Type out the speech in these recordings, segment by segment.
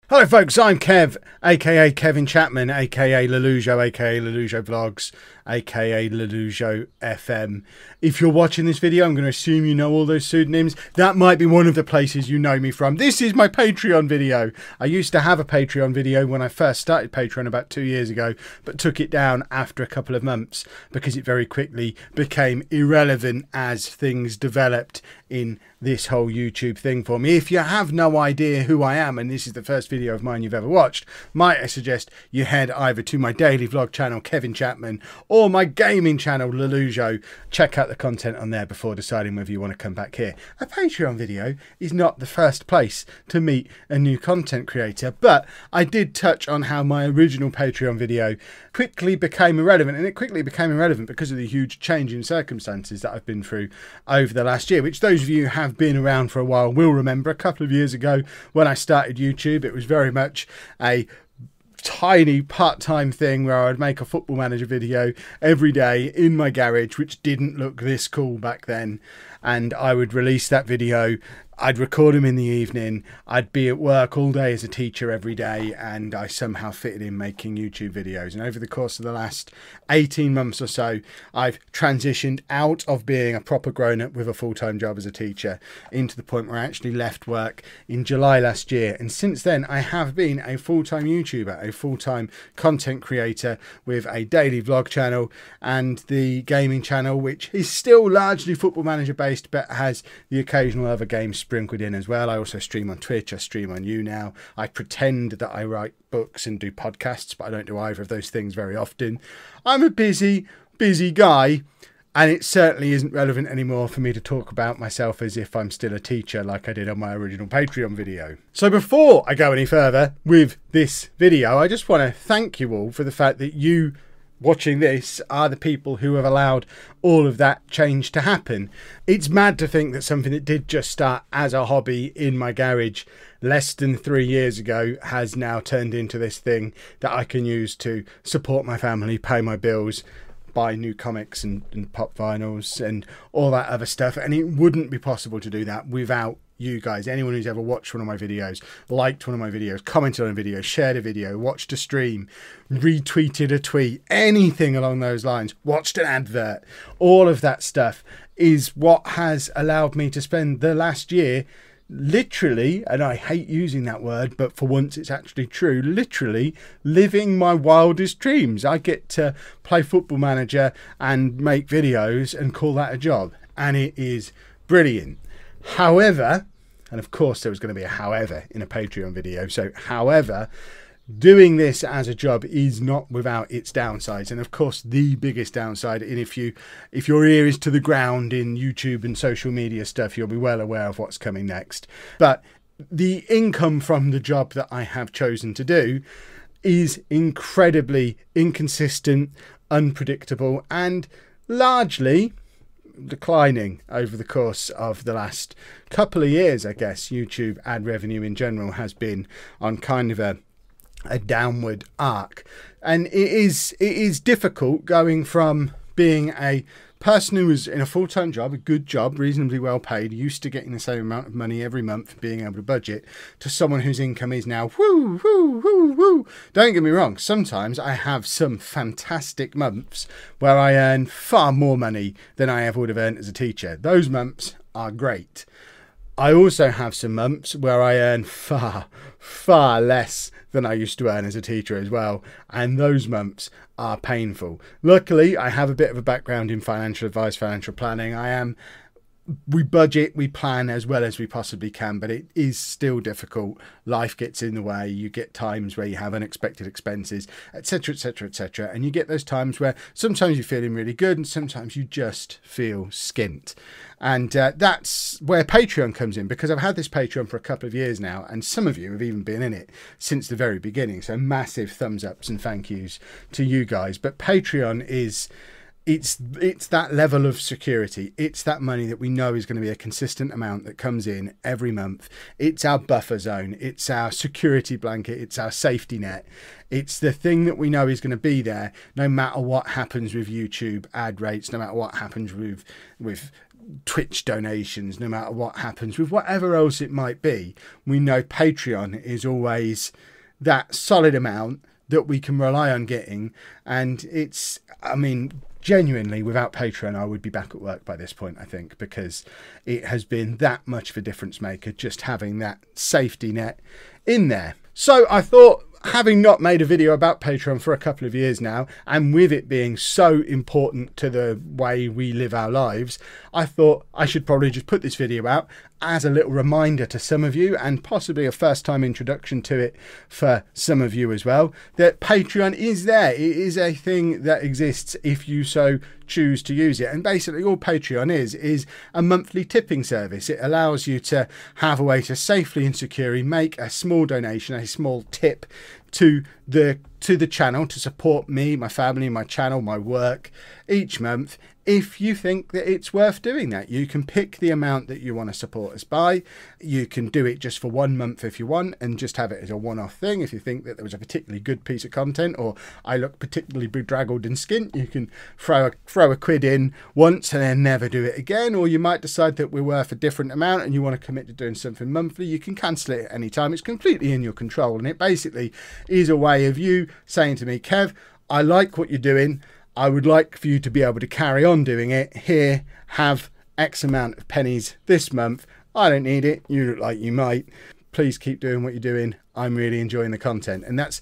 Hello folks, I'm Kev, aka Kevin Chapman, aka Lollujo, aka Lollujo Vlogs, aka Lollujo FM. If you're watching this video, I'm going to assume you know all those pseudonyms. That might be one of the places you know me from. This is my Patreon video. I used to have a Patreon video when I first started Patreon about 2 years ago, but took it down after a couple of months because it very quickly became irrelevant as things developed in this whole YouTube thing for me. If you have no idea who I am and this is the first video of mine you've ever watched, might I suggest you head either to my daily vlog channel Kevin Chapman or my gaming channel Lollujo. Check out the content on there before deciding whether you want to come back here. A Patreon video is not the first place to meet a new content creator, but I did touch on how my original Patreon video quickly became irrelevant, and it quickly became irrelevant because of the huge change in circumstances that I've been through over the last year, which those of you who have been around for a while will remember. A couple of years ago when I started YouTube, it was very much a tiny part-time thing where I'd make a Football Manager video every day in my garage, which didn't look this cool back then, and I would release that video. I'd record them in the evening. I'd be at work all day as a teacher every day, and I somehow fitted in making YouTube videos. And over the course of the last 18 months or so, I've transitioned out of being a proper grown-up with a full-time job as a teacher into the point where I actually left work in July last year. And since then, I have been a full-time YouTuber, a full-time content creator with a daily vlog channel and the gaming channel, which is still largely Football Manager based, but has the occasional other games sprinkled in as well. I also stream on Twitch, I stream on YouNow. I pretend that I write books and do podcasts, but I don't do either of those things very often. I'm a busy guy, and it certainly isn't relevant anymore for me to talk about myself as if I'm still a teacher like I did on my original Patreon video. So before I go any further with this video, I just want to thank you all for the fact that you watching this are the people who have allowed all of that change to happen. It's mad to think that something that did just start as a hobby in my garage less than 3 years ago has now turned into this thing that I can use to support my family, pay my bills, buy new comics and pop vinyls and all that other stuff. And it wouldn't be possible to do that without you guys. Anyone who's ever watched one of my videos, liked one of my videos, commented on a video, shared a video, watched a stream, retweeted a tweet, anything along those lines, watched an advert, all of that stuff is what has allowed me to spend the last year literally, and I hate using that word, but for once it's actually true, literally living my wildest dreams. I get to play Football Manager and make videos and call that a job, and it is brilliant. However, and of course there was going to be a however in a Patreon video, so however, doing this as a job is not without its downsides. And of course the biggest downside, and if your ear is to the ground in YouTube and social media stuff, you'll be well aware of what's coming next. But the income from the job that I have chosen to do is incredibly inconsistent, unpredictable, and largely declining over the course of the last couple of years. I guess YouTube ad revenue in general has been on kind of a downward arc, and it is difficult going from being a person who was in a full-time job, a good job, reasonably well paid, used to getting the same amount of money every month, being able to budget, to someone whose income is now whoo whoo whoo whoo. Don't get me wrong, sometimes I have some fantastic months where I earn far more money than I ever would have earned as a teacher. Those months are great. I also have some months where I earn far less than I used to earn as a teacher as well, and those months are painful. Luckily, I have a bit of a background in financial advice, financial planning. We budget, we plan as well as we possibly can, but it is still difficult. Life gets in the way. You get times where you have unexpected expenses, etc, etc, etc, and you get those times where sometimes you're feeling really good and sometimes you just feel skint. And that's where Patreon comes in, because I've had this Patreon for a couple of years now, and some of you have even been in it since the very beginning, so massive thumbs ups and thank yous to you guys. But Patreon is it's that level of security. It's that money that we know is going to be a consistent amount that comes in every month. It's our buffer zone. It's our security blanket. It's our safety net. It's the thing that we know is going to be there no matter what happens with YouTube ad rates, no matter what happens with Twitch donations, no matter what happens with whatever else it might be, we know Patreon is always that solid amount that we can rely on getting. And it's, I mean, genuinely, without Patreon, I would be back at work by this point, I think, because it has been that much of a difference maker just having that safety net in there. So I thought, having not made a video about Patreon for a couple of years now, and with it being so important to the way we live our lives, I thought I should probably just put this video out as a little reminder to some of you, and possibly a first time introduction to it for some of you as well, that Patreon is there. It is a thing that exists if you so choose to use it. And basically all Patreon is a monthly tipping service. It allows you to have a way to safely and securely make a small donation, a small tip to the channel to support me, my family, my channel, my work each month. If you think that it's worth doing that, you can pick the amount that you want to support us by. You can do it just for 1 month if you want, and just have it as a one-off thing. If you think that there was a particularly good piece of content, or I look particularly bedraggled and skint, you can throw a quid in once and then never do it again. Or you might decide that we're worth a different amount and you want to commit to doing something monthly. You can cancel it at any time. It's completely in your control, and it basically is a way of you saying to me, Kev, I like what you're doing. I would like for you to be able to carry on doing it. Here, have X amount of pennies this month. I don't need it. You look like you might. Please keep doing what you're doing. I'm really enjoying the content. And that's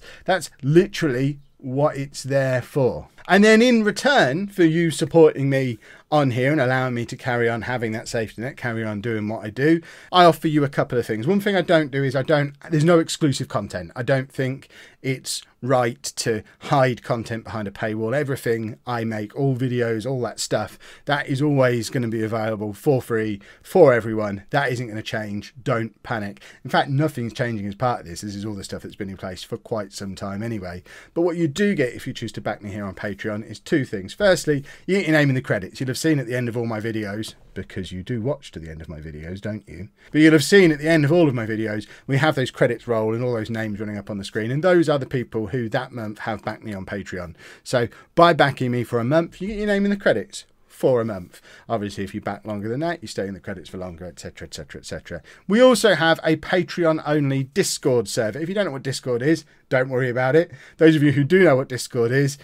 literally what it's there for. And then in return for you supporting me on here and allowing me to carry on having that safety net, carry on doing what I do, I offer you a couple of things. One thing I don't do is there's no exclusive content. I don't think it's right to hide content behind a paywall. Everything I make, all videos, all that stuff, that is always going to be available for free for everyone. That isn't going to change. Don't panic. In fact, nothing's changing as part of this. This is all the stuff that's been in place for quite some time anyway. But what you do get if you choose to back me here on Patreon is two things. Firstly, you get your name in the credits. You'll have seen at the end of all my videos, because you do watch to the end of my videos, don't you? But you'll have seen at the end of all of my videos, we have those credits roll and all those names running up on the screen. And those are the people who that month have backed me on Patreon. So by backing me for a month, you get your name in the credits for a month. Obviously, if you back longer than that, you stay in the credits for longer, etc, etc, etc. We also have a Patreon only Discord server. If you don't know what Discord is, don't worry about it. Those of you who do know what Discord is,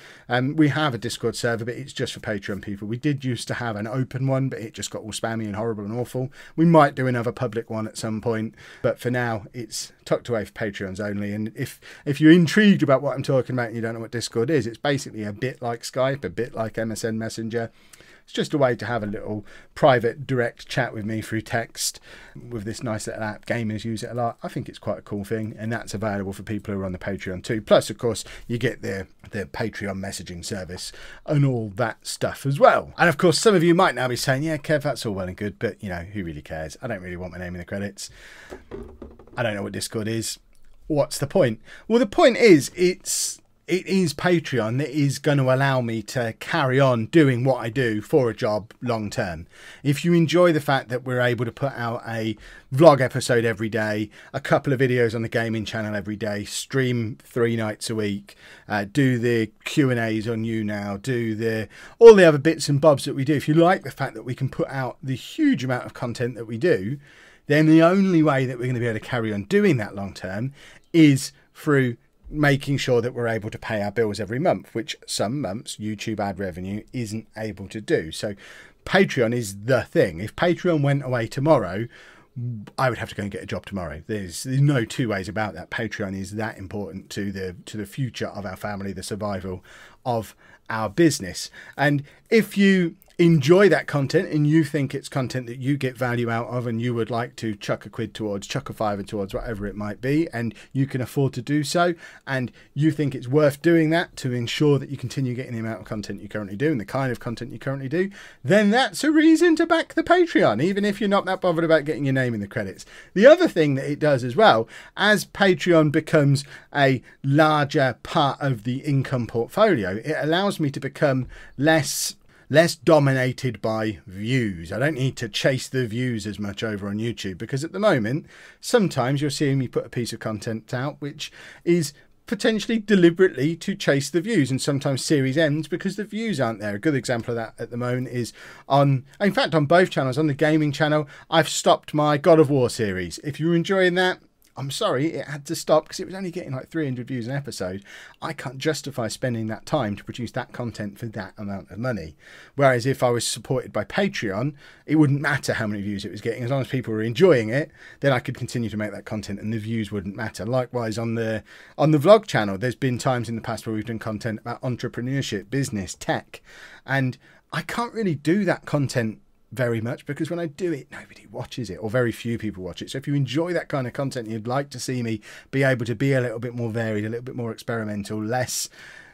we have a Discord server, but it's just for Patreon people. We did used to have an open one, but it just got all spammy and horrible and awful. We might do another public one at some point, but for now it's tucked away for Patreons only. And if you're intrigued about what I'm talking about and you don't know what Discord is, it's basically a bit like Skype, a bit like MSN Messenger. It's just a way to have a little private direct chat with me through text with this nice little app. Gamers use it a lot. I think it's quite a cool thing, and that's available for people who are on the Patreon too. Plus, of course, you get the Patreon messaging service and all that stuff as well. And of course, some of you might now be saying, yeah, Kev, that's all well and good, but you know, who really cares? I don't really want my name in the credits. I don't know what Discord is. What's the point? Well, the point is, it is Patreon that is going to allow me to carry on doing what I do for a job long term. If you enjoy the fact that we're able to put out a vlog episode every day, a couple of videos on the gaming channel every day, stream 3 nights a week, do the Q&As on YouNow, do all the other bits and bobs that we do. If you like the fact that we can put out the huge amount of content that we do, then the only way that we're going to be able to carry on doing that long term is through making sure that we're able to pay our bills every month, which some months YouTube ad revenue isn't able to do. So Patreon is the thing. If Patreon went away tomorrow, I would have to go and get a job tomorrow. There's no two ways about that. Patreon is that important to the future of our family, the survival of our business. And if you enjoy that content and you think it's content that you get value out of and you would like to chuck a quid towards, chuck a fiver towards, whatever it might be, and you can afford to do so, and you think it's worth doing that to ensure that you continue getting the amount of content you currently do and the kind of content you currently do, then that's a reason to back the Patreon, even if you're not that bothered about getting your name in the credits. The other thing that it does as well, as Patreon becomes a larger part of the income portfolio, it allows me to become less dominated by views. I don't need to chase the views as much over on YouTube, because at the moment, sometimes you're seeing me put a piece of content out which is potentially deliberately to chase the views, and sometimes series ends because the views aren't there. A good example of that at the moment is on both channels. On the gaming channel, I've stopped my God of War series. If you're enjoying that, I'm sorry, it had to stop because it was only getting like 300 views an episode. I can't justify spending that time to produce that content for that amount of money. Whereas if I was supported by Patreon, it wouldn't matter how many views it was getting. As long as people were enjoying it, then I could continue to make that content and the views wouldn't matter. Likewise, on the vlog channel, there's been times in the past where we've done content about entrepreneurship, business, tech, and I can't really do that content very much because when I do it, nobody watches it, or very few people watch it. So if you enjoy that kind of content, you'd like to see me be able to be a little bit more varied, a little bit more experimental, less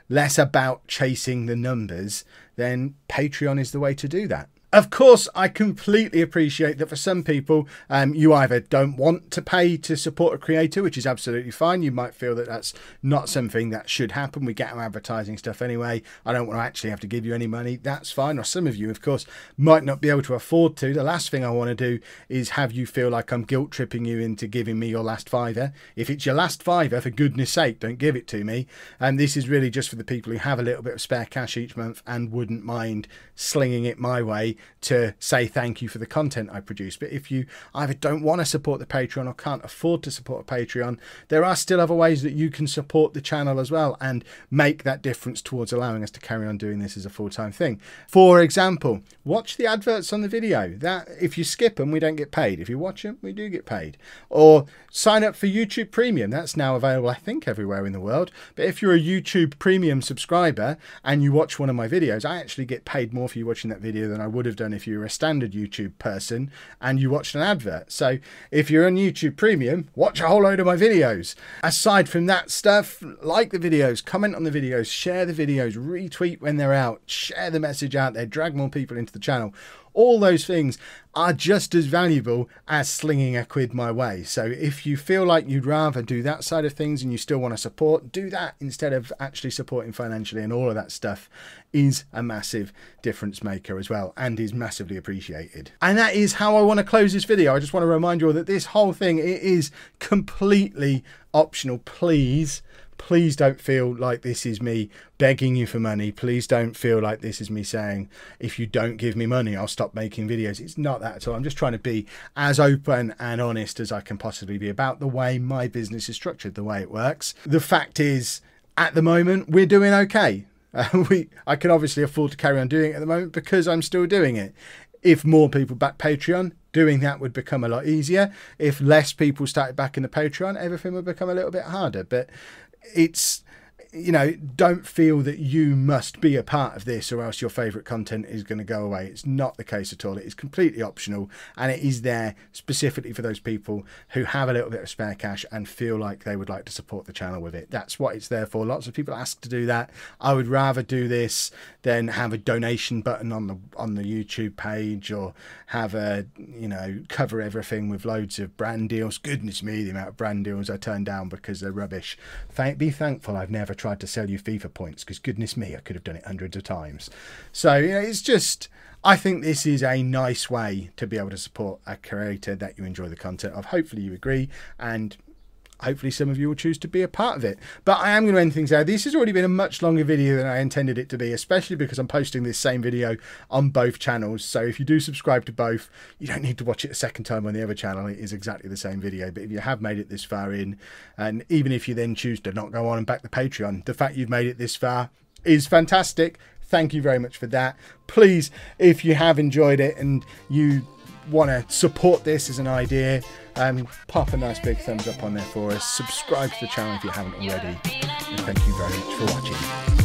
about chasing the numbers, then Patreon is the way to do that. Of course, I completely appreciate that for some people, you either don't want to pay to support a creator, which is absolutely fine. You might feel that that's not something that should happen. We get our advertising stuff anyway. I don't want to actually have to give you any money. That's fine. Or some of you, of course, might not be able to afford to. The last thing I want to do is have you feel like I'm guilt tripping you into giving me your last fiver. If it's your last fiver, for goodness sake, don't give it to me. And this is really just for the people who have a little bit of spare cash each month and wouldn't mind slinging it my way to say thank you for the content I produce. But if you either don't want to support the Patreon or can't afford to support a Patreon, there are still other ways that you can support the channel as well and make that difference towards allowing us to carry on doing this as a full-time thing. For example, watch the adverts on the video. That if you skip them, we don't get paid. If you watch them, we do get paid. Or sign up for YouTube Premium. That's now available, I think, everywhere in the world. But if you're a YouTube Premium subscriber and you watch one of my videos, I actually get paid more for you watching that video than I would have done if you were a standard YouTube person and you watched an advert. So if you're on YouTube Premium, watch a whole load of my videos. Aside from that stuff, like the videos, comment on the videos, share the videos, retweet when they're out, share the message out there, drag more people into the channel. All those things are just as valuable as slinging a quid my way. So if you feel like you'd rather do that side of things and you still want to support, do that instead of actually supporting financially, and all of that stuff is a massive difference maker as well and is massively appreciated. And that is how I want to close this video. I just want to remind you all that this whole thing, it is completely optional. Please don't feel like this is me begging you for money. Please don't feel like this is me saying, if you don't give me money, I'll stop making videos. It's not that at all. I'm just trying to be as open and honest as I can possibly be about the way my business is structured, the way it works. The fact is, at the moment, we're doing okay. I can obviously afford to carry on doing it at the moment because I'm still doing it. If more people back Patreon, doing that would become a lot easier. If less people started backing the Patreon, everything would become a little bit harder. But it's, you know, don't feel that you must be a part of this or else your favourite content is going to go away. It's not the case at all. It is completely optional, and it is there specifically for those people who have a little bit of spare cash and feel like they would like to support the channel with it. That's what it's there for. Lots of people ask to do that. I would rather do this than have a donation button on the YouTube page, or have a, you know, cover everything with loads of brand deals. Goodness me, the amount of brand deals I turn down because they're rubbish. Be thankful I've never tried to sell you FIFA points, because goodness me, I could have done it hundreds of times. So, you know, it's just, I think this is a nice way to be able to support a creator that you enjoy the content of. Hopefully you agree, and hopefully some of you will choose to be a part of it. But I am going to end things there. This has already been a much longer video than I intended it to be, especially because I'm posting this same video on both channels. So if you do subscribe to both, you don't need to watch it a second time on the other channel. It is exactly the same video. But if you have made it this far in, and even if you then choose to not go on and back the Patreon, the fact you've made it this far is fantastic. Thank you very much for that. Please, if you have enjoyed it and you want to support this as an idea, pop a nice big thumbs up on there for us. Subscribe to the channel if you haven't already, and thank you very much for watching.